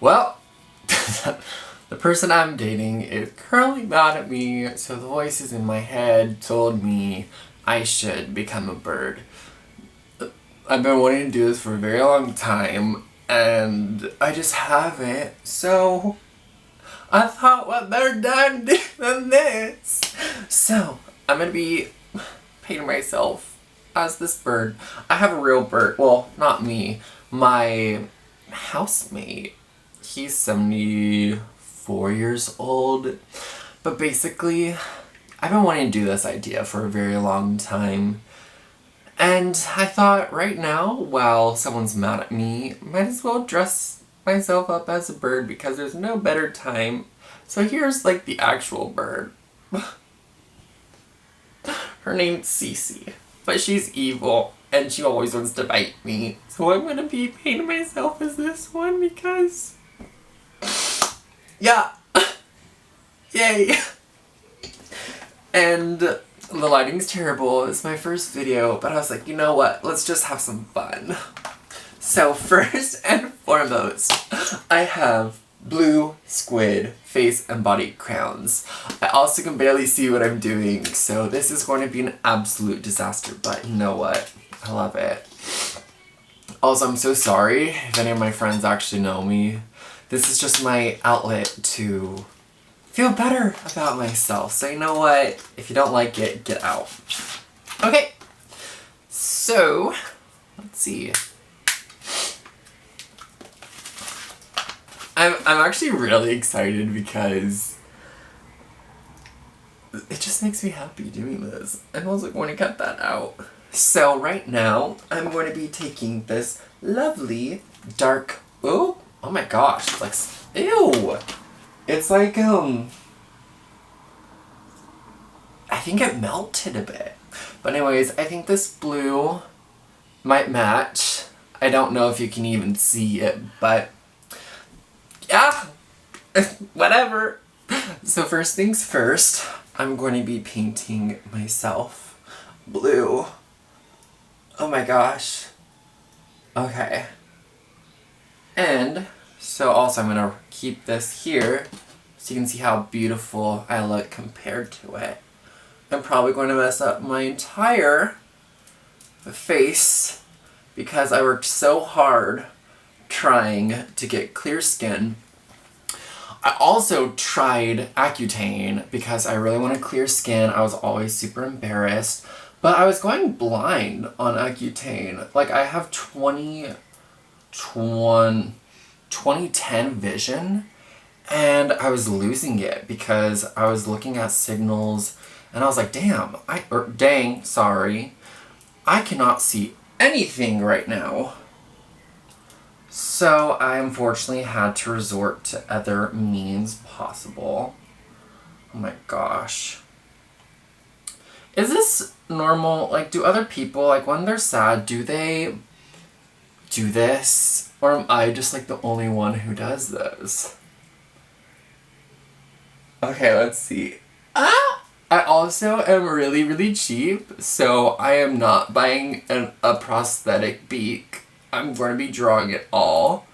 Well, the person I'm dating is currently mad at me, so the voices in my head told me I should become a bird. I've been wanting to do this for a very long time, and I just haven't, so I thought what better time to do than this? So, I'm gonna be painting myself as this bird. I have a real bird. Well, not me. My housemate. He's 74 years old. But basically, I've been wanting to do this idea for a very long time. And I thought right now, while someone's mad at me, might as well dress myself up as a bird because there's no better time. So here's like the actual bird. Her name's Cece, but she's evil and she always wants to bite me. So I'm gonna be painting myself as this one because, yeah, yay. And the lighting's terrible. It's my first video, but I was like, you know what? Let's just have some fun. So first and foremost, I have blue squid face and body crowns. I also can barely see what I'm doing, so this is going to be an absolute disaster, but you know what? I love it. Also, I'm so sorry if any of my friends actually know me. This is just my outlet to feel better about myself. So you know what? If you don't like it, get out. Okay. So, let's see. I'm actually really excited because it just makes me happy doing this. I'm also going to cut that out. So right now, I'm going to be taking this lovely dark, oh my gosh, it's like, ew. It's like, I think it melted a bit. But anyways, I think this blue might match. I don't know if you can even see it, but yeah, whatever. So first things first, I'm going to be painting myself blue. Oh my gosh. Okay. And so also I'm going to keep this here so you can see how beautiful I look compared to it. I'm probably going to mess up my entire face because I worked so hard trying to get clear skin. I also tried Accutane because I really wanted clear skin. I was always super embarrassed, but I was going blind on Accutane. Like I have 2010 vision and I was losing it because I was looking at signals and I was like, dang, sorry. I cannot see anything right now. So I unfortunately had to resort to other means possible. Oh my gosh. Is this normal? Like, do other people, like when they're sad, do they do this? Or am I just like the only one who does this? Okay, let's see. I also am really, really cheap, so I am not buying a prosthetic beak. I'm going to be drawing it all.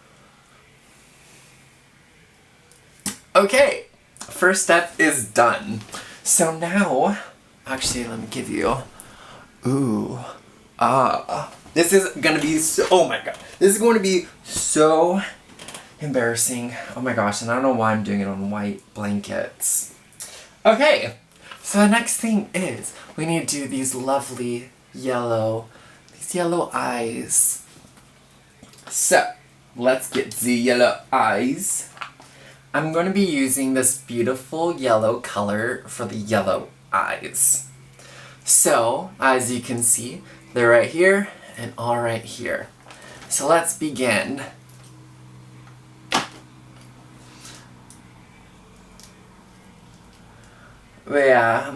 Okay, first step is done. So now, actually let me give you, this is going to be so, oh my god, this is going to be so embarrassing. Oh my gosh, and I don't know why I'm doing it on white blankets. Okay, so the next thing is, we need to do these lovely yellow eyes. So, let's get the yellow eyes. I'm going to be using this beautiful yellow color for the yellow eyes. So, as you can see, they're right here and all right here. So let's begin. But yeah,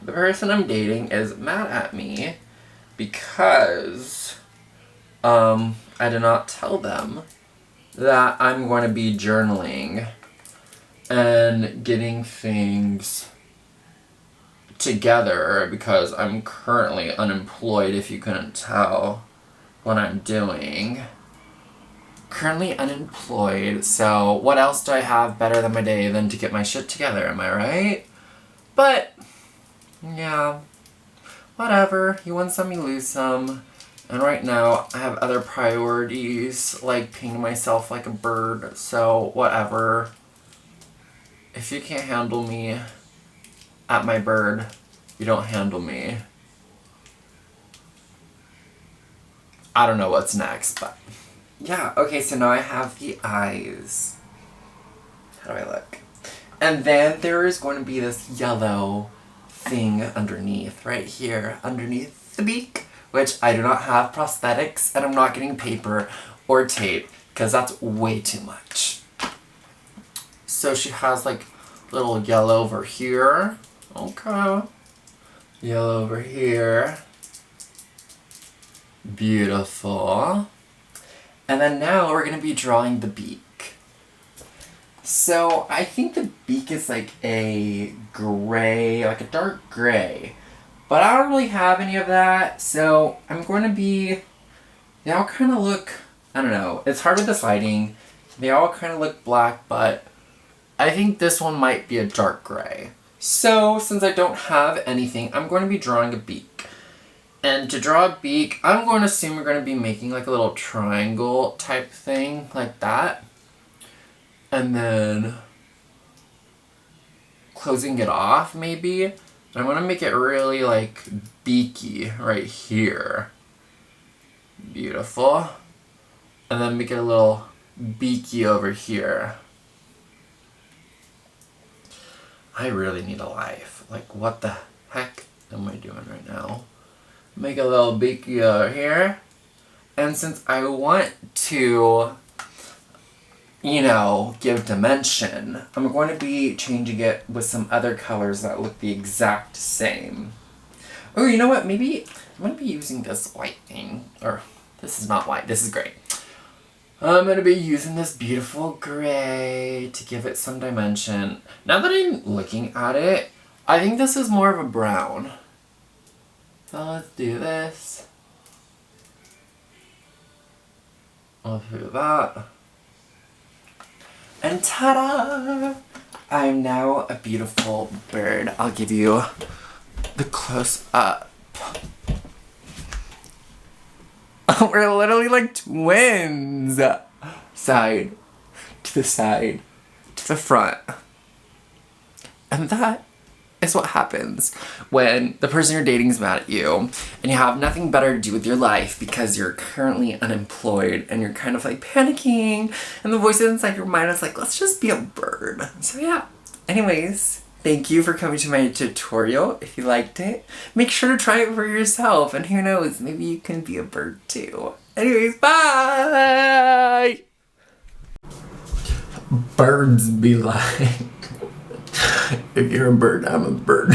the person I'm dating is mad at me because I did not tell them that I'm going to be journaling and getting things together because I'm currently unemployed, if you couldn't tell what I'm doing. currently unemployed, so what else do I have better than my day than to get my shit together, am I right? But, yeah, whatever. You win some, you lose some. And right now, I have other priorities, like painting myself like a bird, so whatever. If you can't handle me at my bird, you don't handle me. I don't know what's next, but yeah. Okay, so now I have the eyes. How do I look? And then there is going to be this yellow thing underneath, right here, underneath the beak, which I do not have prosthetics, and I'm not getting paper or tape, because that's way too much. So she has like little yellow over here. Okay. Yellow over here. Beautiful. And then now we're going to be drawing the beak. So I think the beak is like a gray, like a dark gray. But I don't really have any of that, so I'm going to be... They all kind of look... I don't know. It's hard with this lighting. They all kind of look black, but I think this one might be a dark gray. So, since I don't have anything, I'm going to be drawing a beak. And to draw a beak, I'm going to assume we're going to be making like a little triangle type thing, like that. And then closing it off, maybe. I'm going to make it really like beaky right here. Beautiful. And then make it a little beaky over here. I really need a life. Like, what the heck am I doing right now? Make a little beaky over here. And since I want to, you know, give dimension, I'm going to be changing it with some other colors that look the exact same. Oh, you know what? Maybe I'm going to be using this white thing. Or, this is not white. This is gray. I'm going to be using this beautiful gray to give it some dimension. Now that I'm looking at it, I think this is more of a brown. So let's do this. I'll do that. And ta-da! I'm now a beautiful bird. I'll give you the close-up. We're literally like twins. Side to the side to the front. And that is what happens when the person you're dating is mad at you and you have nothing better to do with your life because you're currently unemployed and you're kind of like panicking and the voice inside your mind is like, let's just be a bird. So yeah. Anyways, thank you for coming to my tutorial. If you liked it, make sure to try it for yourself, and who knows, maybe you can be a bird too. Anyways, bye! Birds be like, if you're a bird, I'm a bird.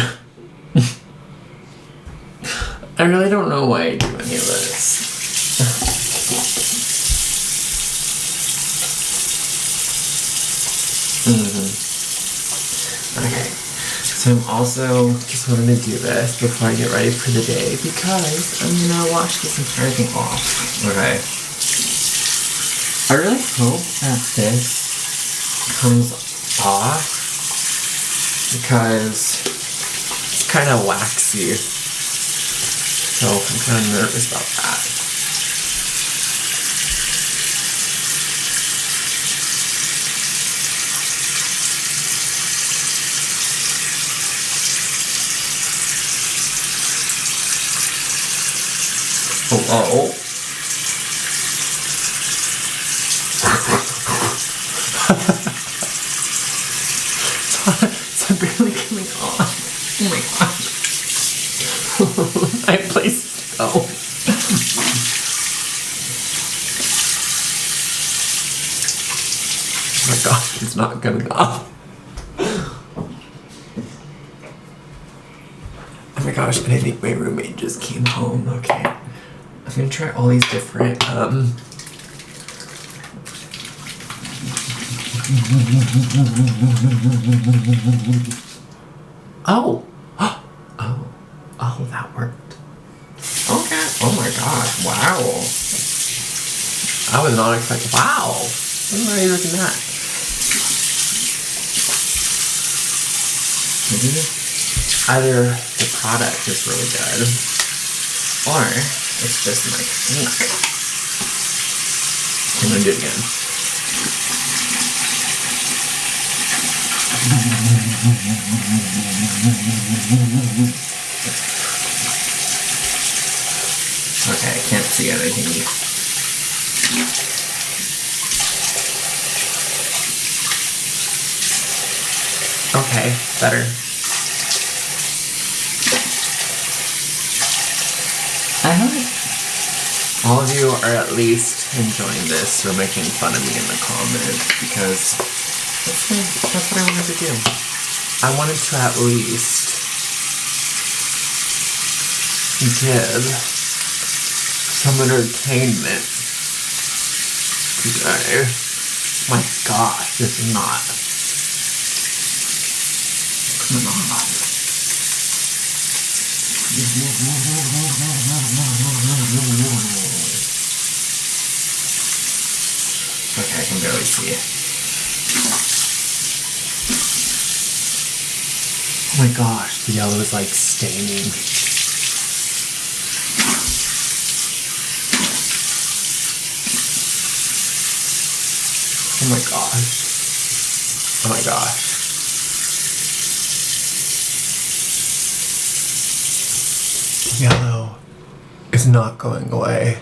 I really don't know why I do any of this. Okay, so I'm also just wanting to do this before I get ready for the day because I'm gonna wash this entire thing off. Okay. I really hope that this comes off because it's kind of waxy. So I'm kind of nervous about that. Oh. It's barely coming on. Oh my gosh. I have places to go. Oh my gosh, it's not good enough. Oh my gosh, and I think my roommate just came home. Okay. I'm gonna try all these different, Oh, that worked. Okay. Oh my gosh, wow. I was not expecting. Wow. I'm not even looking at. Either the product is really good, or it's just my ink. I'm gonna do it again. Okay, I can't see anything. Okay, better. I hope all of you are at least enjoying this or making fun of me in the comments, because that's what I wanted to do. I wanted to at least give some entertainment today. My gosh, this is not coming on. Okay, I can barely see it. Oh my gosh, the yellow is like staining. Oh my gosh. Oh my gosh. The yellow is not going away.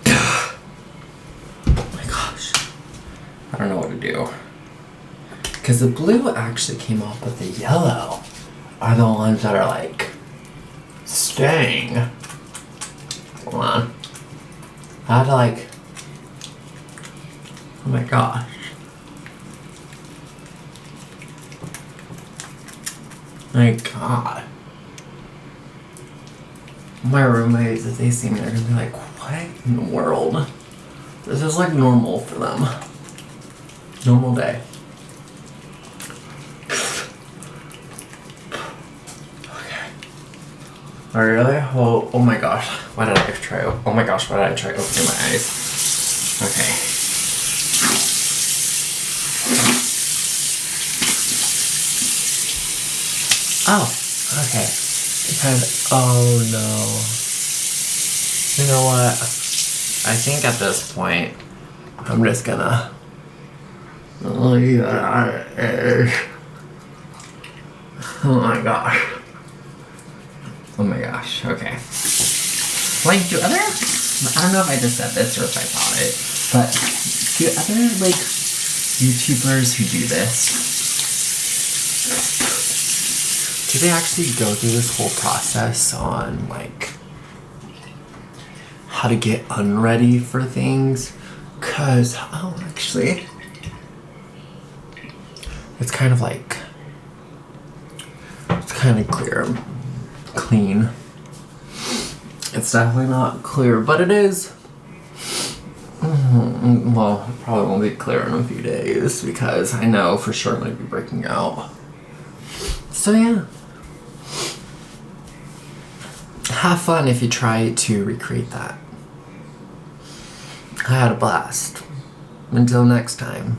Oh my gosh. I don't know what to do. Because the blue actually came off, but the yellow are the ones that are like staying. Hold on. I have to like, oh my gosh. My god. My roommates, if they see me, they're gonna be like, what in the world? This is like normal for them. Normal day. Okay. Oh really? Oh my gosh. Why did I try? Oh my gosh, why did I try opening my eyes? Okay. Oh, okay. Because, oh no. You know what? I think at this point, I'm just gonna leave it as it is. Oh my gosh. Oh my gosh, okay. Like, do other, I don't know if I just said this or if I thought it, but do other, like, YouTubers who do this, do they actually go through this whole process on, like, how to get unready for things? Cause, oh, actually, it's kind of like, it's kind of clean. It's definitely not clear, but it is. Well, it probably won't be clear in a few days because I know for sure I'm going to be breaking out. So yeah. Have fun if you try to recreate that. I had a blast. Until next time.